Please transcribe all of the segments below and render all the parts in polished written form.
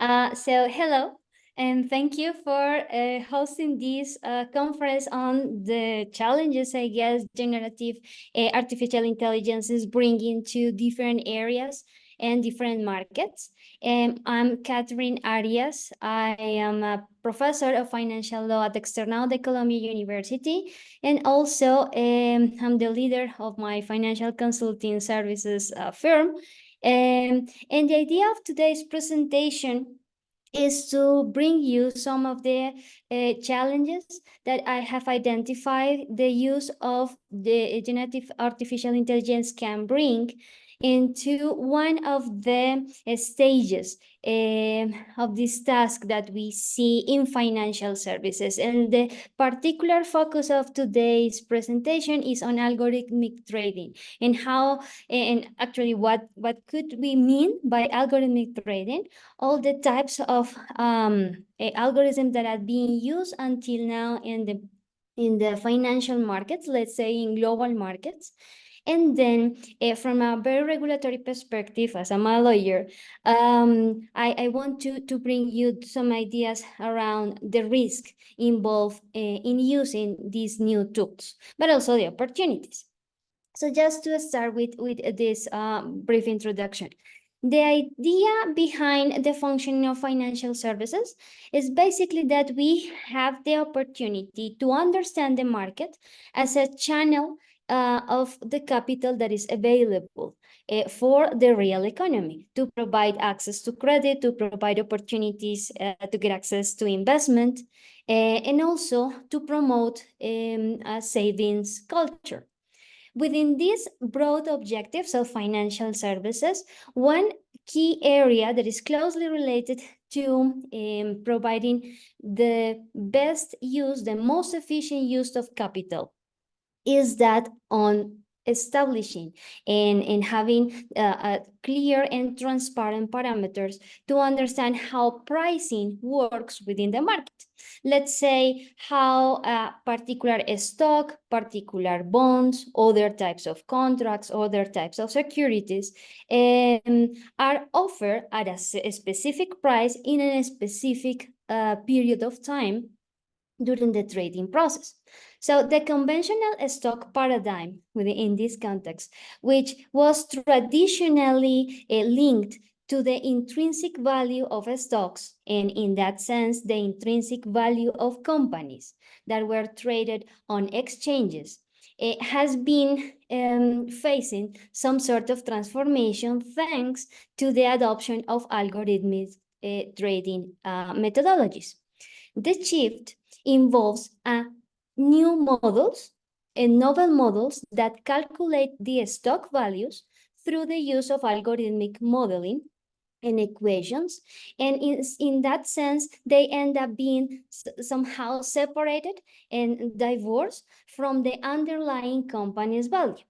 So hello, and thank you for hosting this conference on the challenges, I guess, generative artificial intelligence is bringing to different areas and different markets. I'm Catherine Arias. I am a professor of financial law at External de Columbia University, and also I'm the leader of my financial consulting services firm. And the idea of today's presentation is to bring you some of the challenges that I have identified the use of the generative artificial intelligence can bring into one of the stages of this task that we see in financial services. And the particular focus of today's presentation is on algorithmic trading and how, and actually what could we mean by algorithmic trading, all the types of algorithms that are being used until now in the financial markets, let's say in global markets. And then from a very regulatory perspective, as I'm a lawyer, I want to bring you some ideas around the risk involved in using these new tools, but also the opportunities. So just to start with this brief introduction. The idea behind the functioning of financial services is basically that we have the opportunity to understand the market as a channel of the capital that is available for the real economy, to provide access to credit, to provide opportunities to get access to investment, and also to promote a savings culture. Within these broad objectives of financial services, one key area that is closely related to providing the best use, the most efficient use of capital is that on establishing and having clear and transparent parameters to understand how pricing works within the market. Let's say how a particular stock, particular bonds, other types of contracts, other types of securities are offered at a specific price in a specific period of time during the trading process. So the conventional stock paradigm within this context, which was traditionally linked to the intrinsic value of stocks, and in that sense, the intrinsic value of companies that were traded on exchanges, it has been facing some sort of transformation thanks to the adoption of algorithmic trading methodologies. The shift involves new models and novel models that calculate the stock values through the use of algorithmic modeling and equations. And in that sense, they end up being somehow separated and divorced from the underlying company's value.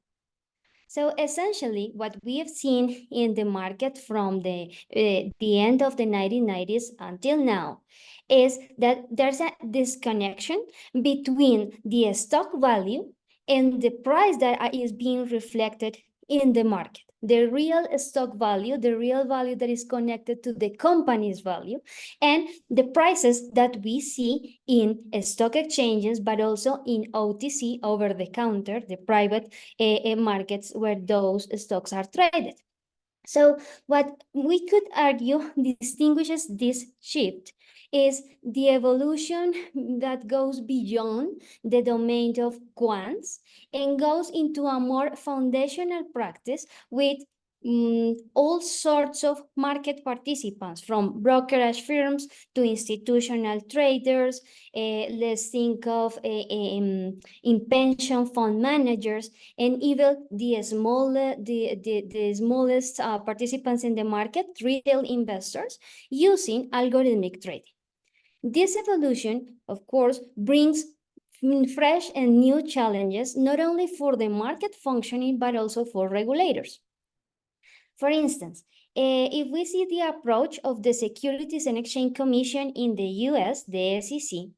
So essentially, what we have seen in the market from the end of the 1990s until now is that there's a disconnection between the stock value and the price that is being reflected in the market. The real stock value, the real value that is connected to the company's value, and the prices that we see in stock exchanges, but also in OTC, over the counter, the private markets where those stocks are traded. So what we could argue distinguishes this shift is the evolution that goes beyond the domain of quants and goes into a more foundational practice with all sorts of market participants, from brokerage firms to institutional traders. Let's think of in pension fund managers, and even the smallest participants in the market, retail investors, using algorithmic trading. This evolution, of course, brings fresh and new challenges, not only for the market functioning, but also for regulators. For instance, if we see the approach of the Securities and Exchange Commission in the US, the SEC,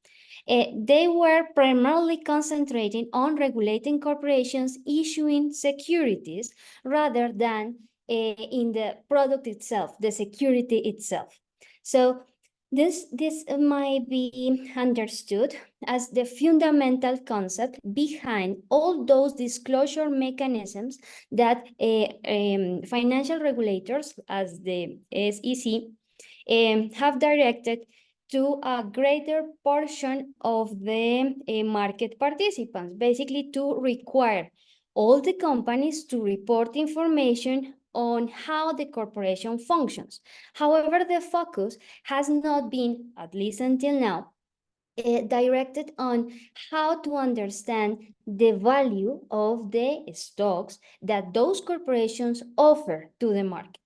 they were primarily concentrating on regulating corporations issuing securities rather than in the product itself, the security itself. So this might be understood as the fundamental concept behind all those disclosure mechanisms that financial regulators, as the SEC, have directed to a greater portion of the market participants, basically to require all the companies to report information on how the corporation functions. However, the focus has not been, at least until now, directed on how to understand the value of the stocks that those corporations offer to the market.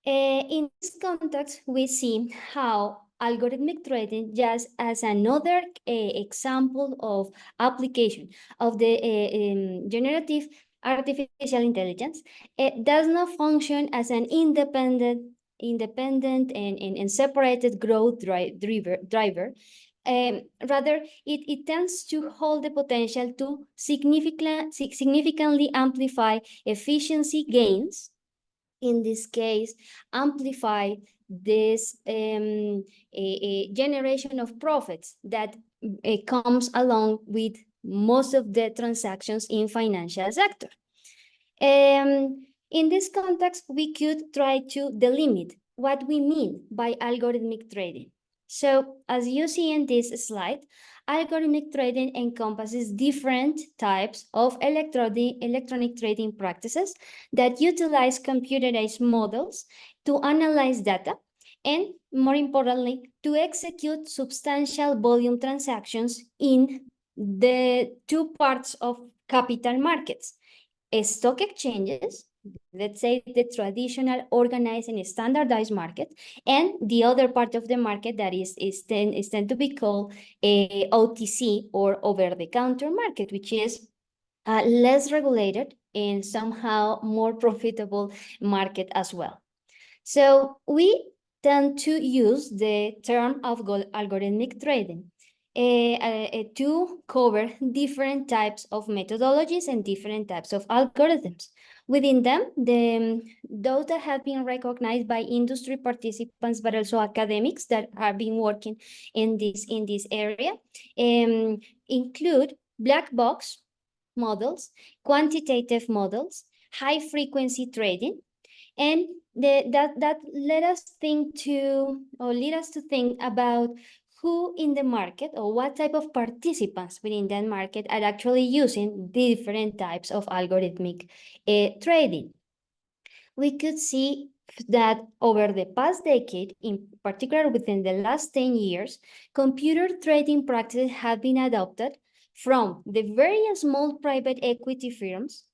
In this context, we see how algorithmic trading, just as another example of application of the generative artificial intelligence, it does not function as an independent and separated growth driver. Rather, it tends to hold the potential to significantly amplify efficiency gains, in this case, amplify this a generation of profits that comes along with most of the transactions in financial sector. In this context, we could try to delimit what we mean by algorithmic trading. So as you see in this slide, algorithmic trading encompasses different types of electronic trading practices that utilize computerized models to analyze data and, more importantly, to execute substantial volume transactions in the two parts of capital markets: stock exchanges, let's say the traditional organized and standardized market, and the other part of the market that is tend to be called a OTC, or over-the-counter market, which is less regulated and somehow more profitable market as well. So we tend to use the term of algorithmic trading to cover different types of methodologies and different types of algorithms. Within them, those that have been recognized by industry participants, but also academics that have been working in this area, include black box models, quantitative models, high frequency trading, and that led us to think about who in the market, or what type of participants within that market, are actually using different types of algorithmic trading. We could see that over the past decade, in particular within the last 10 years, computer trading practices have been adopted from the very small private equity firms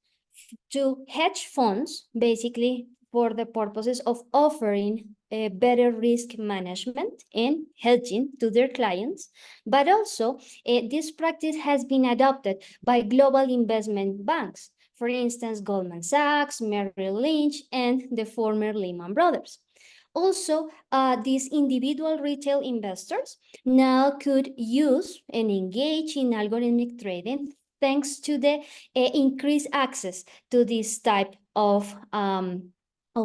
to hedge funds, basically for the purposes of offering a better risk management and hedging to their clients. But also, this practice has been adopted by global investment banks, for instance, Goldman Sachs, Merrill Lynch, and the former Lehman Brothers. Also, these individual retail investors now could use and engage in algorithmic trading thanks to the increased access to this type of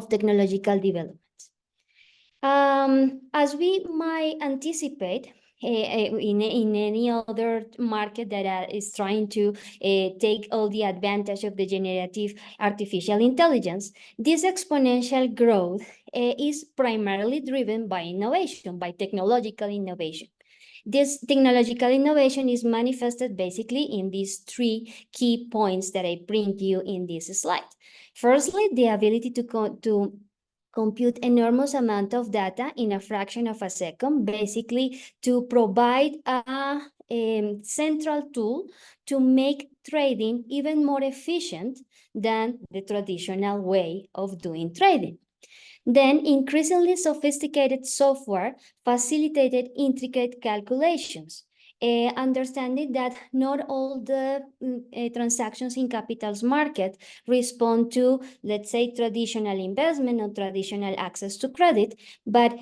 technological developments. As we might anticipate, in any other market that is trying to take all the advantage of the generative artificial intelligence, this exponential growth is primarily driven by innovation, by technological innovation. This technological innovation is manifested basically in these three key points that I bring you in this slide. Firstly, the ability to compute enormous amount of data in a fraction of a second, basically to provide a central tool to make trading even more efficient than the traditional way of doing trading. Then increasingly sophisticated software facilitated intricate calculations, understanding that not all the transactions in capital's market respond to, let's say, traditional investment or traditional access to credit, but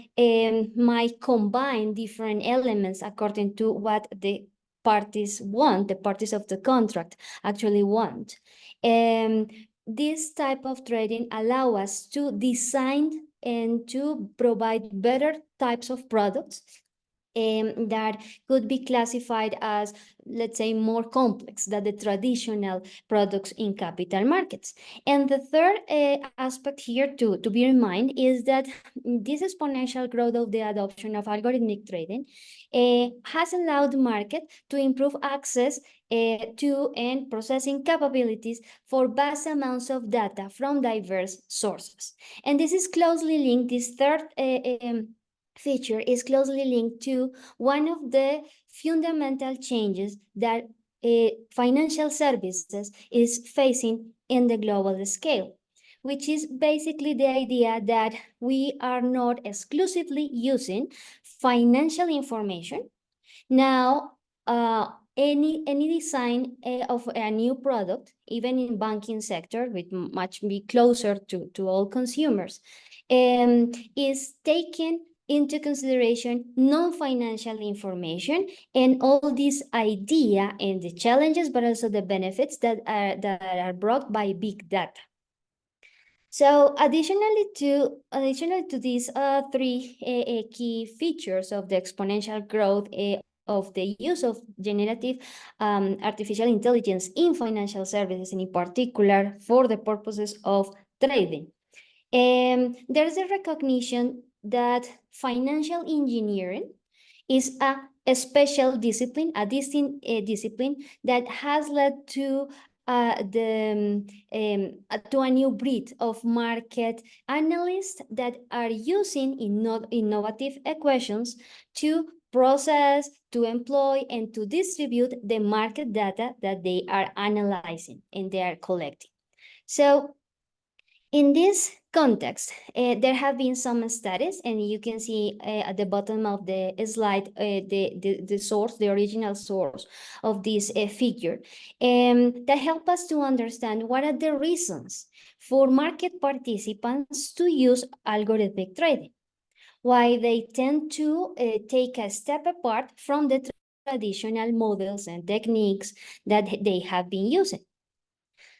might combine different elements according to what the parties want, the parties of the contract actually want. This type of trading allow us to design and to provide better types of products that could be classified as, let's say, more complex than the traditional products in capital markets. And the third aspect here to bear in mind is that this exponential growth of the adoption of algorithmic trading has allowed the market to improve access to and processing capabilities for vast amounts of data from diverse sources. And this is closely linked, this third feature is closely linked to one of the fundamental changes that financial services is facing in the global scale, which is basically the idea that we are not exclusively using financial information. Now, any design of a new product, even in banking sector, which much be closer to all consumers, is taken into consideration non-financial information and all this idea and the challenges, but also the benefits that are brought by big data. So additionally to these three key features of the exponential growth of the use of generative artificial intelligence in financial services, and in particular for the purposes of trading, there's a recognition that financial engineering is a special discipline, a distinct discipline that has led to to a new breed of market analysts that are using innovative equations to process, to employ, and to distribute the market data that they are analyzing and they are collecting. So in this context, there have been some studies, and you can see at the bottom of the slide the source, the original source of this figure, that help us to understand what are the reasons for market participants to use algorithmic trading, why they tend to take a step apart from the traditional models and techniques that they have been using.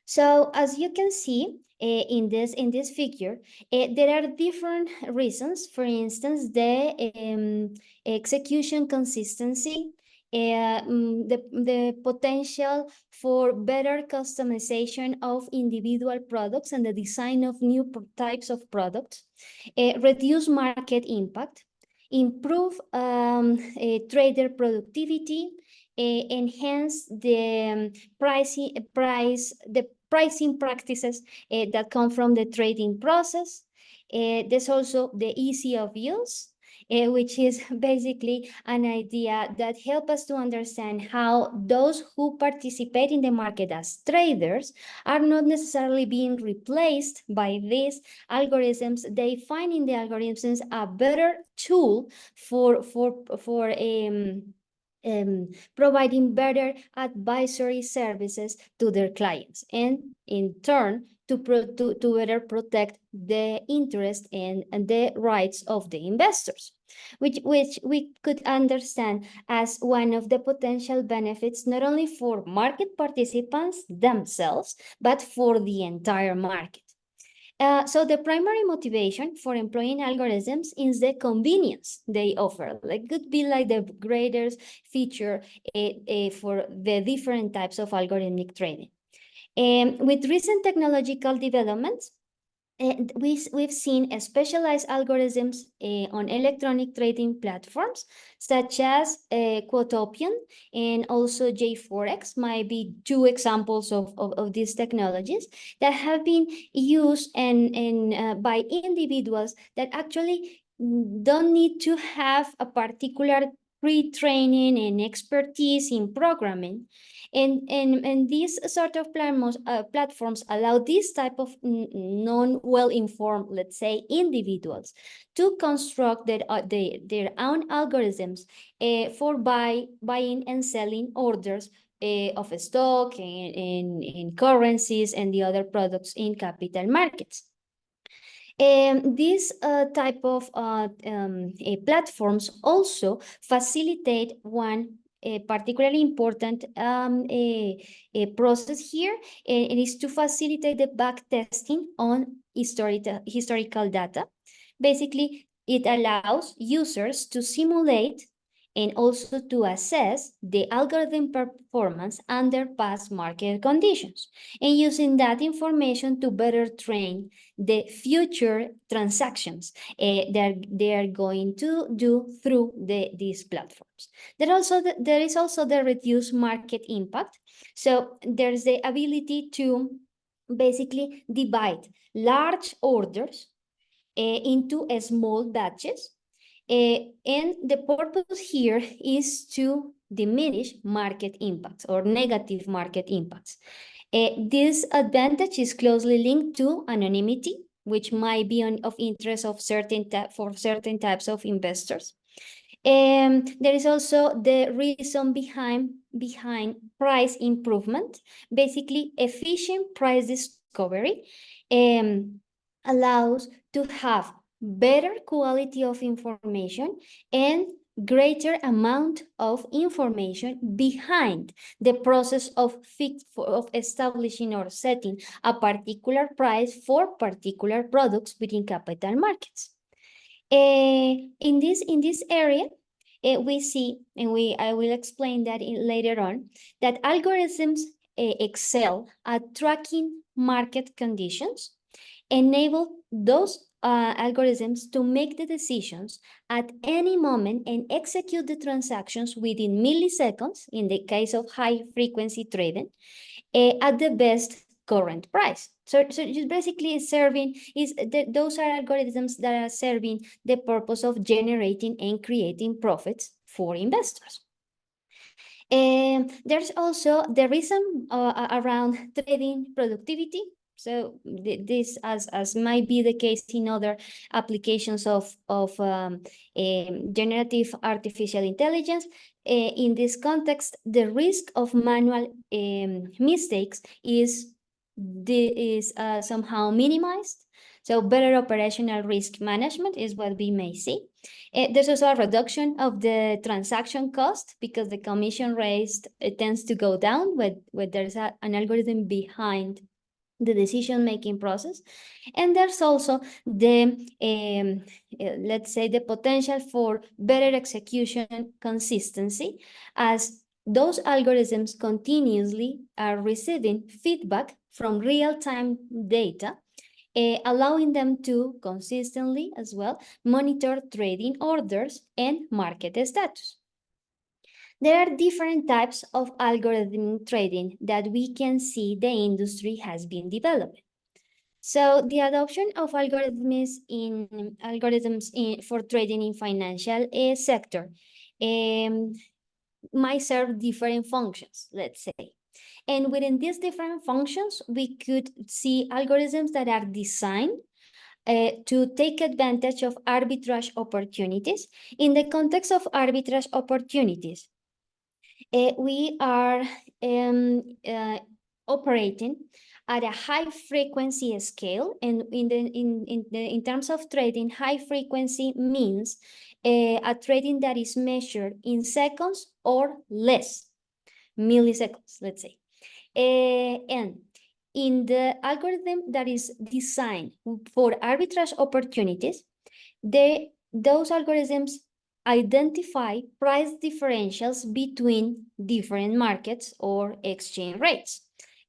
So as you can see in this figure, there are different reasons. For instance, the execution consistency, the potential for better customization of individual products and the design of new types of products, reduce market impact, improve trader productivity, enhance the pricing practices that come from the trading process. There's also the easy of use, which is basically an idea that helps us to understand how those who participate in the market as traders are not necessarily being replaced by these algorithms. They find in the algorithms a better tool for providing better advisory services to their clients, and in turn to better protect the interest and the rights of the investors, which we could understand as one of the potential benefits, not only for market participants themselves, but for the entire market. So the primary motivation for employing algorithms is the convenience they offer. Like, could be like the greatest feature for the different types of algorithmic trading. With recent technological developments, we've seen specialized algorithms on electronic trading platforms such as Quotopian and also J4X might be two examples of these technologies that have been used by individuals that actually don't need to have a particular pre-training and expertise in programming. And these sort of platforms allow this type of non-well-informed, let's say, individuals to construct their own algorithms for buying and selling orders of stock and currencies and the other products in capital markets. These type of platforms also facilitate one particularly important process here. It is to facilitate the back testing on historical data, Basically, it allows users to simulate and also to assess the algorithm performance under past market conditions, and using that information to better train the future transactions that they are going to do through these platforms. There is also the reduced market impact. So there's the ability to basically divide large orders into small batches. And the purpose here is to diminish market impacts or negative market impacts. This advantage is closely linked to anonymity, which might be of interest for certain types of investors. There is also the reason behind price improvement. Basically, efficient price discovery allows to have better quality of information and greater amount of information behind the process of establishing or setting a particular price for particular products within capital markets. In this area, we see, and I will explain that later on, that algorithms excel at tracking market conditions, enable those algorithms to make the decisions at any moment and execute the transactions within milliseconds, in the case of high frequency trading, at the best current price. So just basically serving those are algorithms that are serving the purpose of generating and creating profits for investors. And there's also the reason around trading productivity. So this, as might be the case in other applications of generative artificial intelligence, in this context, the risk of manual mistakes is somehow minimized. So better operational risk management is what we may see. There's also a reduction of the transaction cost because the commission rate tends to go down when there's an algorithm behind the decision-making process. And there's also the, let's say, the potential for better execution consistency, as those algorithms continuously are receiving feedback from real-time data, allowing them to consistently as well monitor trading orders and market status. There are different types of algorithmic trading that we can see the industry has been developing. So the adoption of algorithms for trading in financial sector might serve different functions, let's say. And within these different functions, we could see algorithms that are designed to take advantage of arbitrage opportunities. In the context of arbitrage opportunities, we are operating at a high frequency scale, and in terms of trading, high frequency means a trading that is measured in seconds or less, milliseconds, let's say. And in the algorithm that is designed for arbitrage opportunities, those algorithms identify price differentials between different markets or exchange rates.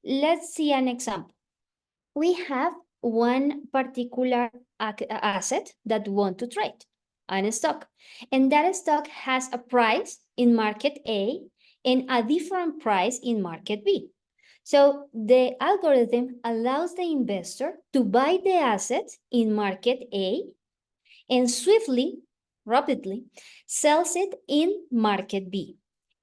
Let's see an example. We have one particular asset that we want to trade, a stock, and that stock has a price in market A and a different price in market B. So the algorithm allows the investor to buy the asset in market A and rapidly sells it in market B,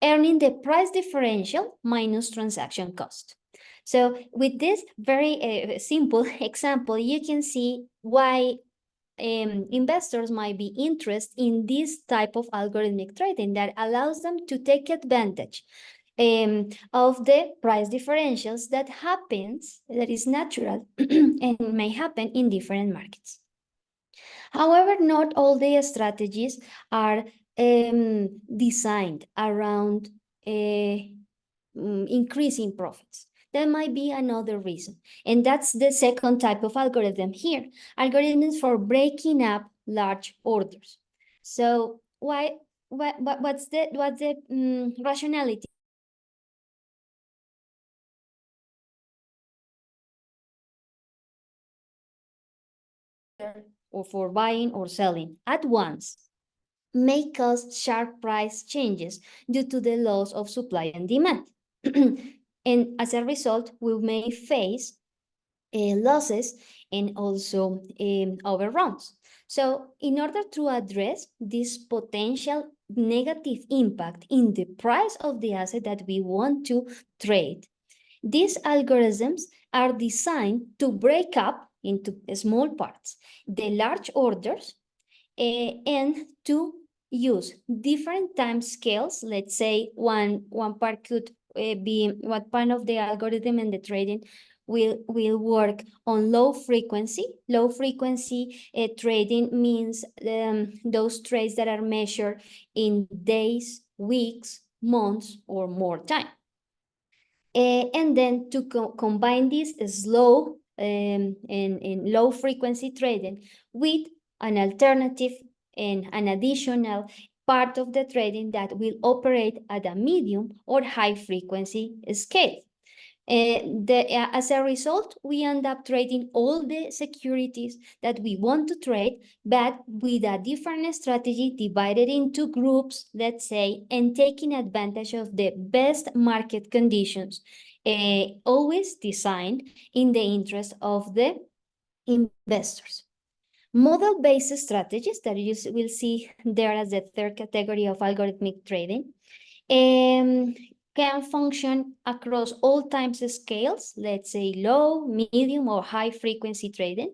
earning the price differential minus transaction cost. So with this very simple example, you can see why investors might be interested in this type of algorithmic trading that allows them to take advantage of the price differentials that is natural and may happen in different markets. However, not all the strategies are designed around increasing profits. That might be another reason. And that's the second type of algorithm here. Algorithms for breaking up large orders. So what's the rationality? Or for buying or selling at once may cause sharp price changes due to the laws of supply and demand. And as a result, we may face losses and also overruns. So in order to address this potential negative impact in the price of the asset that we want to trade, these algorithms are designed to break up into small parts the large orders and to use different time scales. Let's say one part could be what part of the algorithm and the trading will work on low frequency. Low frequency trading means those trades that are measured in days, weeks, months, or more time. And then to combine this slow and low frequency trading with an alternative and an additional part of the trading that will operate at a medium or high frequency scale. As a result, we end up trading all the securities that we want to trade, but with a different strategy divided into groups, let's say, and taking advantage of the best market conditions, always designed in the interest of the investors. Model-based strategies that you will see there as the third category of algorithmic trading can function across all time scales, let's say low, medium, or high frequency trading.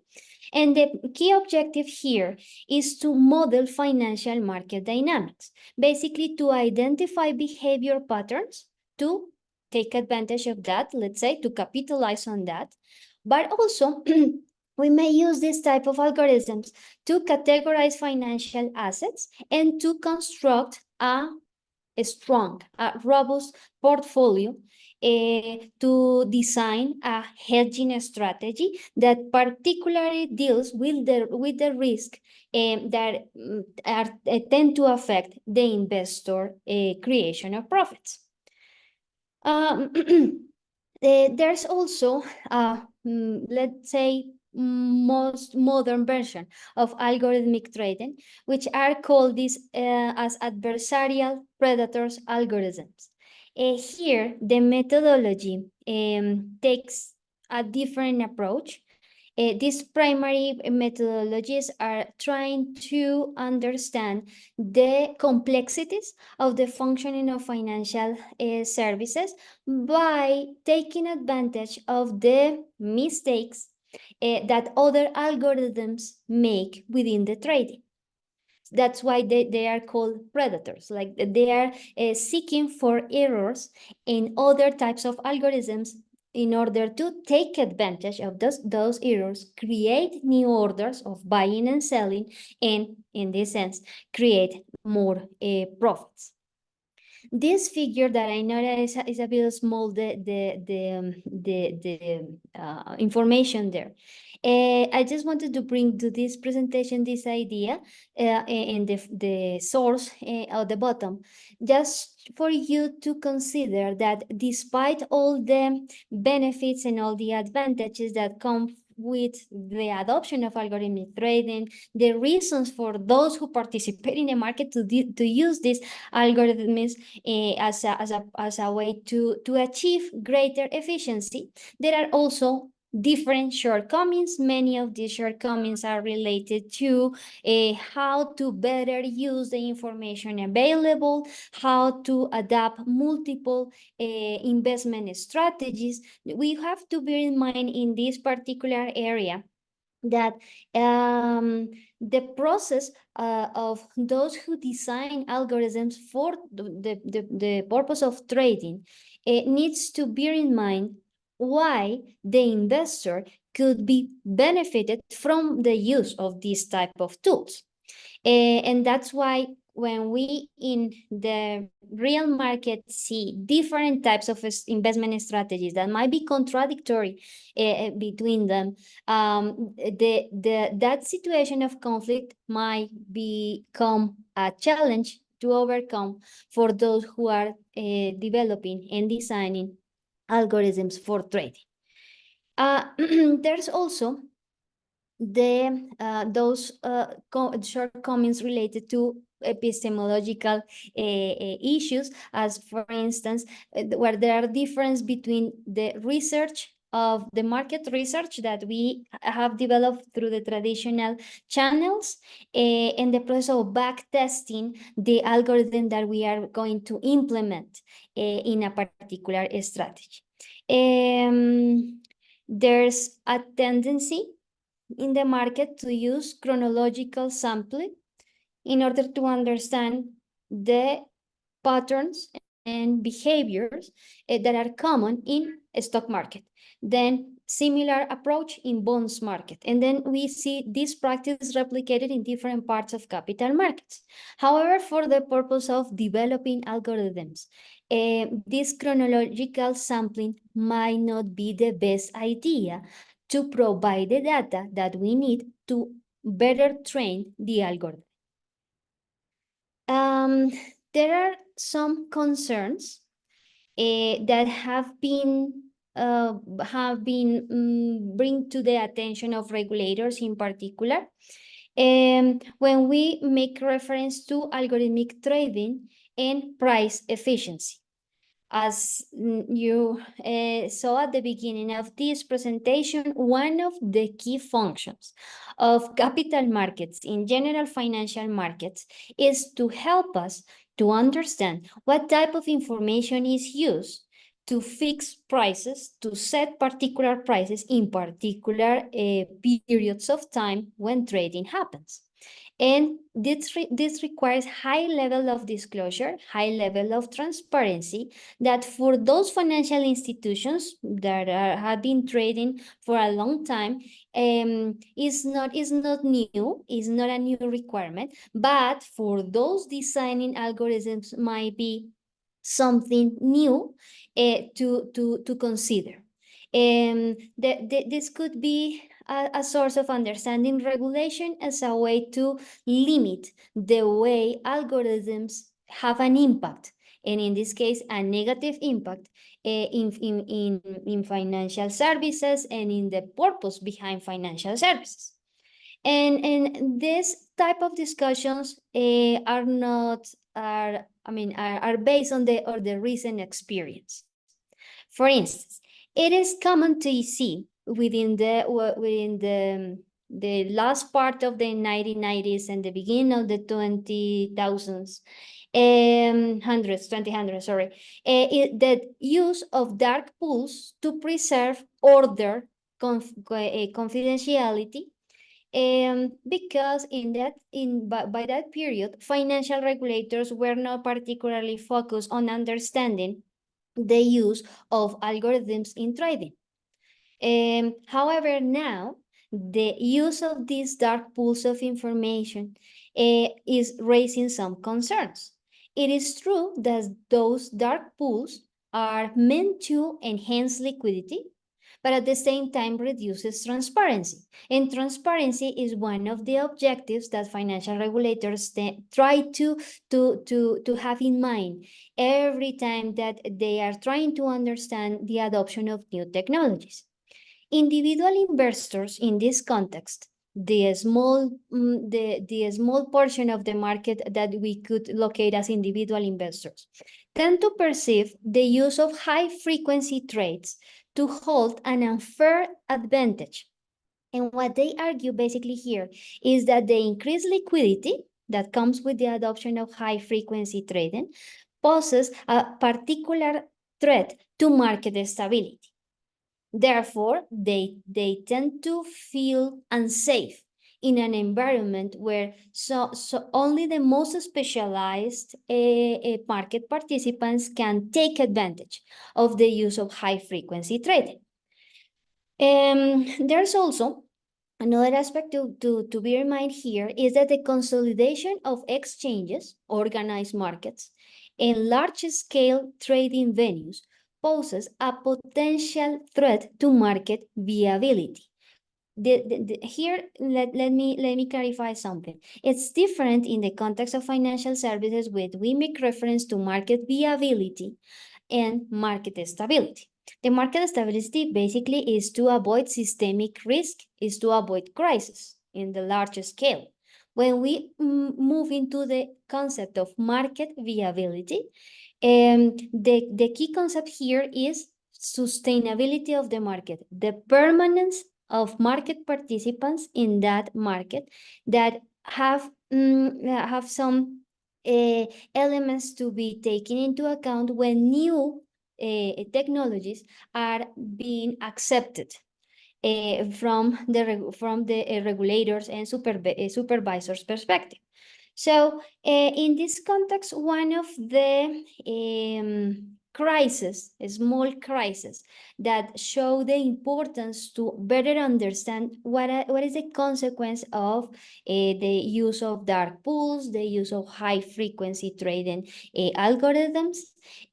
And the key objective here is to model financial market dynamics, basically to identify behavior patterns, to take advantage of that, let's say, to capitalize on that. But also, we may use this type of algorithms to categorize financial assets and to construct a strong, robust portfolio to design a hedging strategy that particularly deals with the risk that tend to affect the investor creation of profits. There's also, let's say, most modern version of algorithmic trading, which are called these as adversarial predators algorithms. Here, the methodology takes a different approach. These primary methodologies are trying to understand the complexities of the functioning of financial services by taking advantage of the mistakes that other algorithms make within the trading. That's why they are called predators. Like they are seeking for errors in other types of algorithms in order to take advantage of those errors, create new orders of buying and selling, and in this sense, create more profits. This figure that I know that is a bit small, the information there. I just wanted to bring to this presentation this idea in the source at the bottom, just for you to consider that despite all the benefits and all the advantages that come with the adoption of algorithmic trading, the reasons for those who participate in the market to use these algorithms as a way to achieve greater efficiency, there are also different shortcomings. Many of these shortcomings are related to how to better use the information available, how to adapt multiple investment strategies. We have to bear in mind in this particular area that the process of those who design algorithms for the purpose of trading needs to bear in mind why the investor could be benefited from the use of these type of tools. And that's why when we in the real market see different types of investment strategies that might be contradictory between them, that situation of conflict might become a challenge to overcome for those who are developing and designing algorithms for trading. There's also those shortcomings related to epistemological issues, as for instance, where there are differences between the research of the market research that we have developed through the traditional channels and the process of back testing the algorithm that we are going to implement in a particular strategy. There's a tendency in the market to use chronological sampling in order to understand the patterns and behaviors that are common in a stock market. Then similar approach in bonds market. And then we see this practice replicated in different parts of capital markets. However, for the purpose of developing algorithms, this chronological sampling might not be the best idea to provide the data that we need to better train the algorithm. There are some concerns that have been bring to the attention of regulators in particular. When we make reference to algorithmic trading and price efficiency. As you saw at the beginning of this presentation, one of the key functions of capital markets, in general financial markets, is to help us to understand what type of information is used to fix prices, to set particular prices in particular periods of time when trading happens. And this requires high level of disclosure, high level of transparency, that for those financial institutions that have been trading for a long time, is not new, is not a new requirement, but for those designing algorithms might be something new to consider. This could be a source of understanding regulation as a way to limit the way algorithms have an impact, and in this case, a negative impact in financial services and in the purpose behind financial services. And this type of discussions are based on the recent experience. For instance, it is common to see within the last part of the 1990s and the beginning of the 2000s, the use of dark pools to preserve order, confidentiality, because by that period, financial regulators were not particularly focused on understanding the use of algorithms in trading. However, now the use of these dark pools of information is raising some concerns. It is true that those dark pools are meant to enhance liquidity, but at the same time reduces transparency. And transparency is one of the objectives that financial regulators try to have in mind every time that they are trying to understand the adoption of new technologies. Individual investors in this context, the small portion of the market that we could locate as individual investors, tend to perceive the use of high-frequency trades to hold an unfair advantage. And what they argue basically here is that the increased liquidity that comes with the adoption of high-frequency trading poses a particular threat to market stability. Therefore, they tend to feel unsafe in an environment where only the most specialized market participants can take advantage of the use of high-frequency trading. There's also Another aspect to bear in mind here is that the consolidation of exchanges, organized markets, and large-scale trading venues poses a potential threat to market viability. Here, let me clarify something. It's different in the context of financial services, where we make reference to market viability and market stability. The market stability basically is to avoid systemic risk, is to avoid crisis in the large scale. When we move into the concept of market viability, the key concept here is sustainability of the market, the permanence of market participants in that market that have some elements to be taken into account when new technologies are being accepted from the regulators and supervisors perspective. So in this context, one of the crises, a small crisis, that show the importance to better understand what is the consequence of the use of dark pools, the use of high frequency trading algorithms,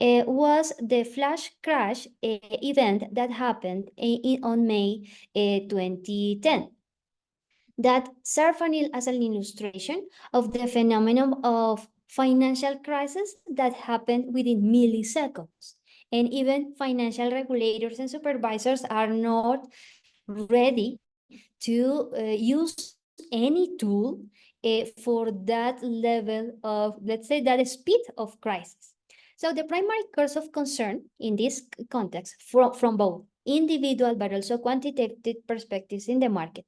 was the flash crash event that happened on May 2010. That serve as an illustration of the phenomenon of financial crisis that happened within milliseconds. And even financial regulators and supervisors are not ready to use any tool for that level of, let's say, that speed of crisis. So the primary cause of concern in this context, from both individual but also quantitative perspectives in the market,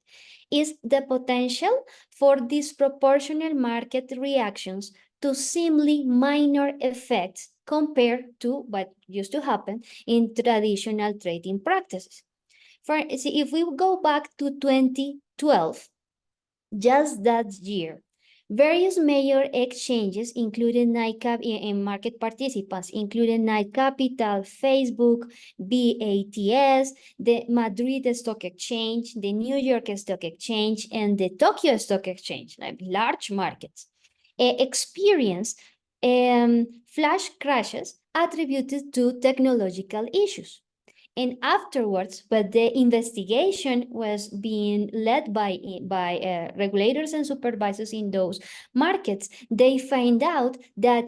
is the potential for disproportional market reactions to seemingly minor effects compared to what used to happen in traditional trading practices. If we go back to 2012, just that year, various major exchanges, including NICAP and market participants, including Night Capital, Facebook, BATS, the Madrid Stock Exchange, the New York Stock Exchange, and the Tokyo Stock Exchange, like large markets, experienced flash crashes attributed to technological issues. And afterwards, but the investigation was being led by regulators and supervisors in those markets, they find out that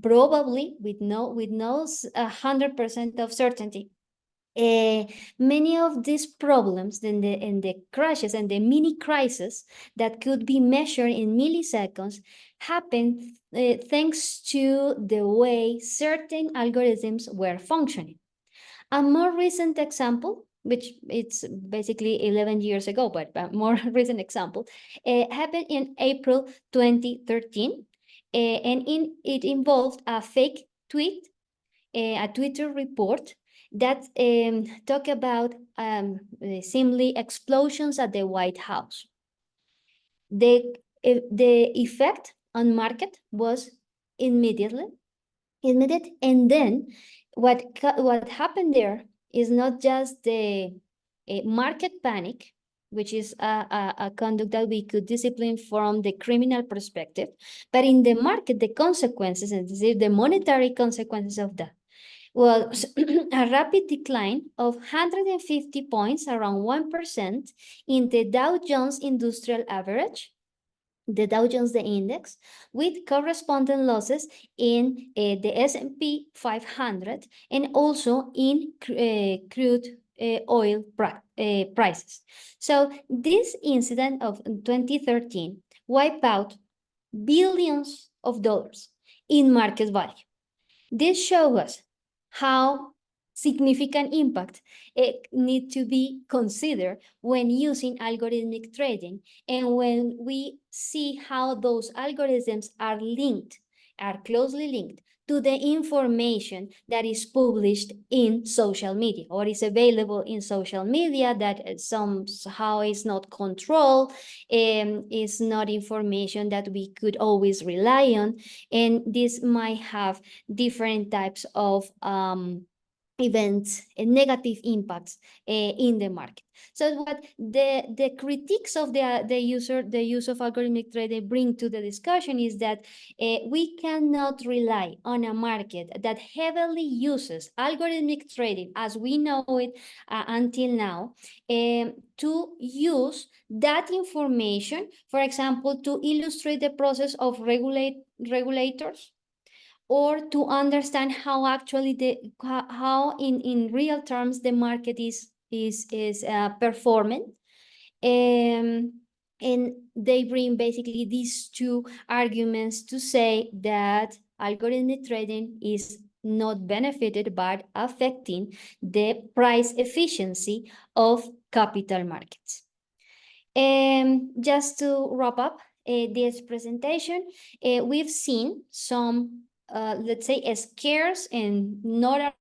probably with no 100% of certainty, many of these problems and the crashes and the mini crises that could be measured in milliseconds happen thanks to the way certain algorithms were functioning. A more recent example, which it's basically 11 years ago, but a more recent example, happened in April 2013, and it involved a fake tweet, a Twitter report that talked about seemingly explosions at the White House. The effect on market was immediate, and then what happened there is not just the market panic, which is a conduct that we could discipline from the criminal perspective, but in the market, the consequences, and the monetary consequences of that. Well, a rapid decline of 150 points, around 1%, in the Dow Jones Industrial Average, the Dow Jones, the index, with corresponding losses in the S&P 500 and also in crude oil prices. So this incident of 2013 wiped out billions of dollars in market value. This shows us how significant impact need to be considered when using algorithmic trading, and when we see how those algorithms are closely linked to the information that is published in social media or is available in social media, that somehow is not controlled, is not information that we could always rely on, and this might have different types of events and negative impacts in the market. So what the critiques of the use of algorithmic trading bring to the discussion is that we cannot rely on a market that heavily uses algorithmic trading as we know it until now to use that information, for example, to illustrate the process of regulators, or to understand how actually how in real terms the market is performing. And they bring basically these two arguments to say that algorithmic trading is not benefited but affecting the price efficiency of capital markets. Just to wrap up this presentation, we've seen some let's say scarce and not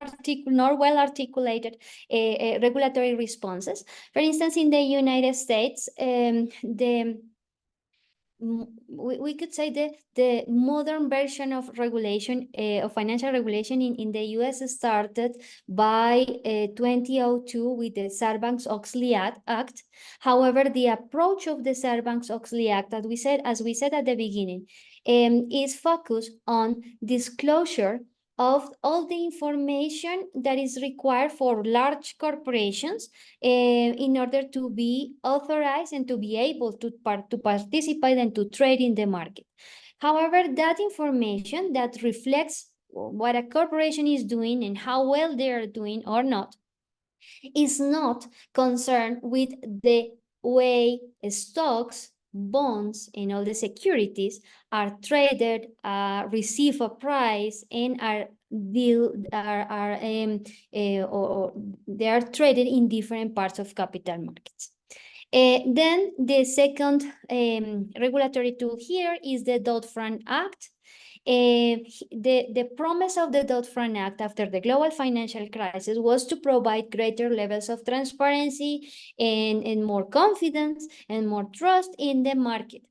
well articulated regulatory responses. For instance, in the United States, we could say the modern version of regulation, of financial regulation in the US started by 2002 with the Sarbanes-Oxley Act. However, the approach of the Sarbanes-Oxley Act, as we said at the beginning, is focused on disclosure of all the information that is required for large corporations in order to be authorized and to be able to participate and to trade in the market. However, that information that reflects what a corporation is doing and how well they are doing or not is not concerned with the way stocks, bonds, and all the securities are traded, receive a price, and or they are traded in different parts of capital markets. Then the second regulatory tool here is the Dodd-Frank Act. The promise of the Dodd-Frank Act after the global financial crisis was to provide greater levels of transparency and more confidence and more trust in the market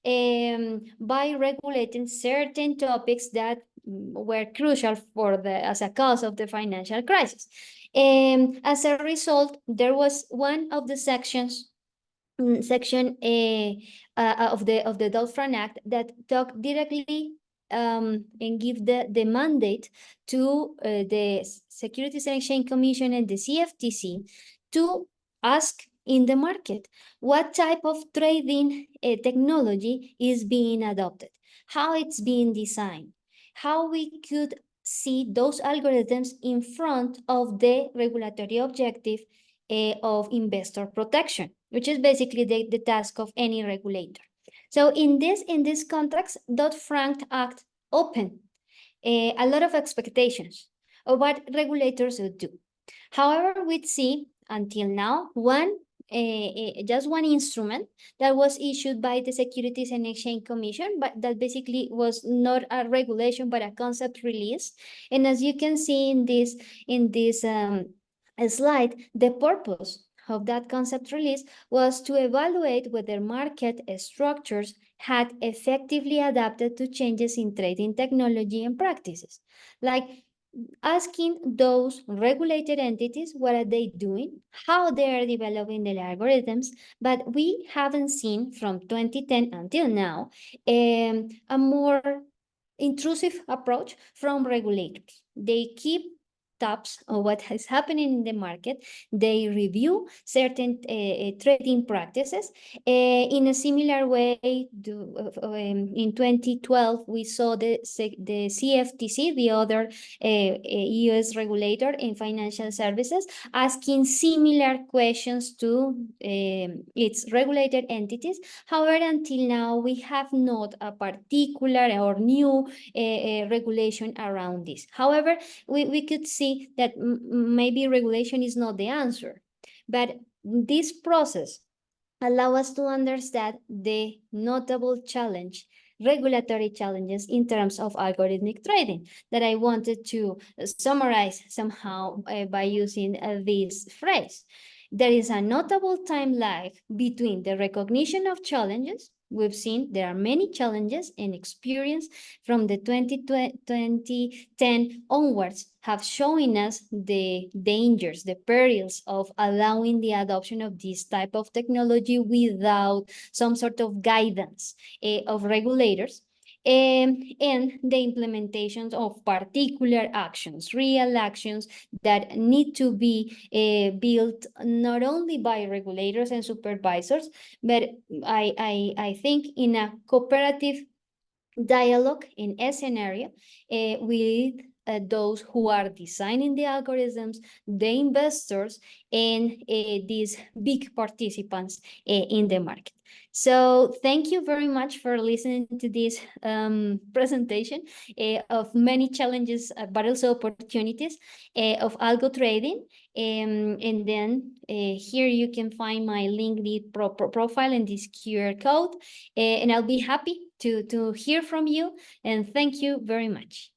by regulating certain topics that were crucial as a cause of the financial crisis. As a result, there was one of the section of the Dodd-Frank Act that talked directly and give the mandate to the Securities and Exchange Commission and the CFTC to ask in the market what type of trading technology is being adopted, how it's being designed, how we could see those algorithms in front of the regulatory objective of investor protection, which is basically the task of any regulator. So in this context, Dodd-Frank Act opened a lot of expectations of what regulators would do. However, we see until now just one instrument that was issued by the Securities and Exchange Commission, but that basically was not a regulation but a concept release. And as you can see in this slide, the purpose of that concept release was to evaluate whether market structures had effectively adapted to changes in trading technology and practices, like asking those regulated entities what are they doing, how they are developing their algorithms. But we haven't seen from 2010 until now a more intrusive approach from regulators. They keep tabs on what is happening in the market. They review certain trading practices. In a similar way, in 2012, we saw the CFTC, the other US regulator in financial services, asking similar questions to its regulated entities. However, until now, we have not a particular or new regulation around this. However, we could see that maybe regulation is not the answer, but this process allows us to understand the notable regulatory challenges in terms of algorithmic trading that I wanted to summarize somehow by using this phrase. There is a notable time lag between the recognition of challenges, we've seen there are many challenges, and experience from the 2010 onwards have shown us the dangers, the perils of allowing the adoption of this type of technology without some sort of guidance of regulators. And the implementations of particular actions, real actions that need to be built not only by regulators and supervisors, but I think in a cooperative dialogue in a scenario with those who are designing the algorithms, the investors, and these big participants in the market. So thank you very much for listening to this presentation of many challenges, but also opportunities of algo trading. And then here you can find my LinkedIn profile and this QR code, and I'll be happy to hear from you. And thank you very much.